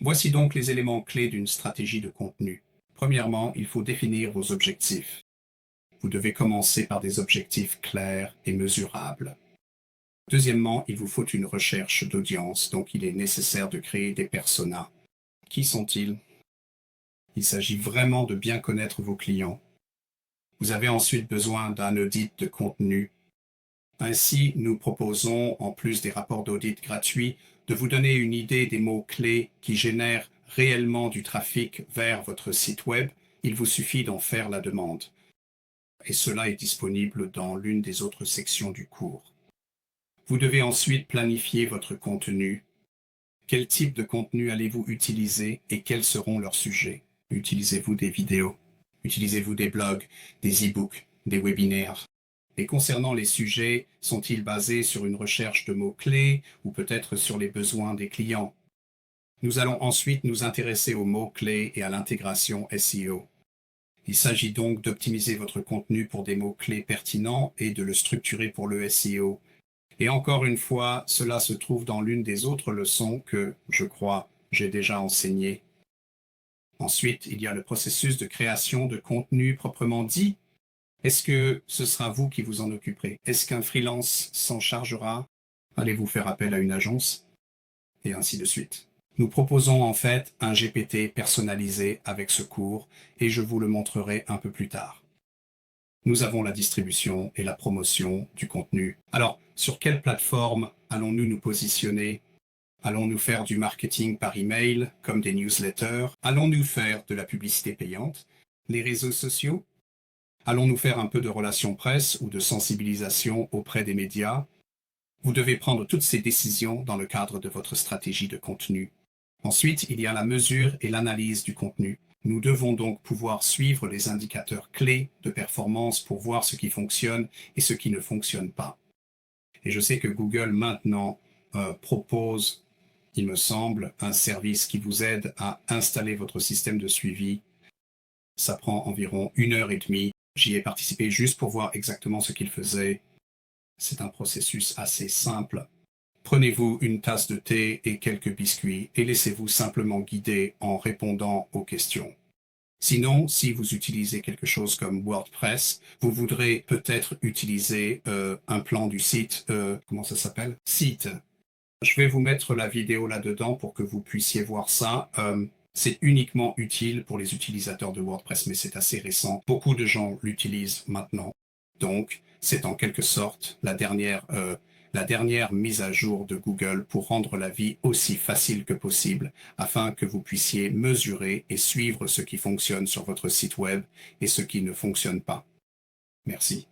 Voici donc les éléments clés d'une stratégie de contenu. Premièrement, il faut définir vos objectifs. Vous devez commencer par des objectifs clairs et mesurables. Deuxièmement, il vous faut une recherche d'audience, donc il est nécessaire de créer des personas. Qui sont-ils? Il s'agit vraiment de bien connaître vos clients. Vous avez ensuite besoin d'un audit de contenu. Ainsi, nous proposons, en plus des rapports d'audit gratuits, de vous donner une idée des mots-clés qui génèrent réellement du trafic vers votre site web. Il vous suffit d'en faire la demande. Et cela est disponible dans l'une des autres sections du cours. Vous devez ensuite planifier votre contenu. Quel type de contenu allez-vous utiliser et quels seront leurs sujets? Utilisez-vous des vidéos? Utilisez-vous des blogs, des e-books, des webinaires? Et concernant les sujets, sont-ils basés sur une recherche de mots-clés ou peut-être sur les besoins des clients? Nous allons ensuite nous intéresser aux mots-clés et à l'intégration SEO. Il s'agit donc d'optimiser votre contenu pour des mots-clés pertinents et de le structurer pour le SEO. Et encore une fois, cela se trouve dans l'une des autres leçons que, je crois, j'ai déjà enseignées. Ensuite, il y a le processus de création de contenu proprement dit. Est-ce que ce sera vous qui vous en occuperez? Est-ce qu'un freelance s'en chargera? Allez-vous faire appel à une agence? Et ainsi de suite. Nous proposons en fait un GPT personnalisé avec ce cours et je vous le montrerai un peu plus tard. Nous avons la distribution et la promotion du contenu. Alors, sur quelle plateforme allons-nous nous positionner? Allons-nous faire du marketing par email, comme des newsletters? Allons-nous faire de la publicité payante? Les réseaux sociaux? Allons-nous faire un peu de relations presse ou de sensibilisation auprès des médias? Vous devez prendre toutes ces décisions dans le cadre de votre stratégie de contenu. Ensuite, il y a la mesure et l'analyse du contenu. Nous devons donc pouvoir suivre les indicateurs clés de performance pour voir ce qui fonctionne et ce qui ne fonctionne pas. Et je sais que Google maintenant propose, il me semble, un service qui vous aide à installer votre système de suivi. Ça prend environ 1 heure et demie. J'y ai participé juste pour voir exactement ce qu'il faisait. C'est un processus assez simple. Prenez-vous une tasse de thé et quelques biscuits et laissez-vous simplement guider en répondant aux questions. Sinon, si vous utilisez quelque chose comme WordPress, vous voudrez peut-être utiliser un plan du site, comment ça s'appelle? Site. Je vais vous mettre la vidéo là-dedans pour que vous puissiez voir ça. C'est uniquement utile pour les utilisateurs de WordPress, mais c'est assez récent. Beaucoup de gens l'utilisent maintenant. Donc, c'est en quelque sorte la dernière mise à jour de Google pour rendre la vie aussi facile que possible, afin que vous puissiez mesurer et suivre ce qui fonctionne sur votre site web et ce qui ne fonctionne pas. Merci.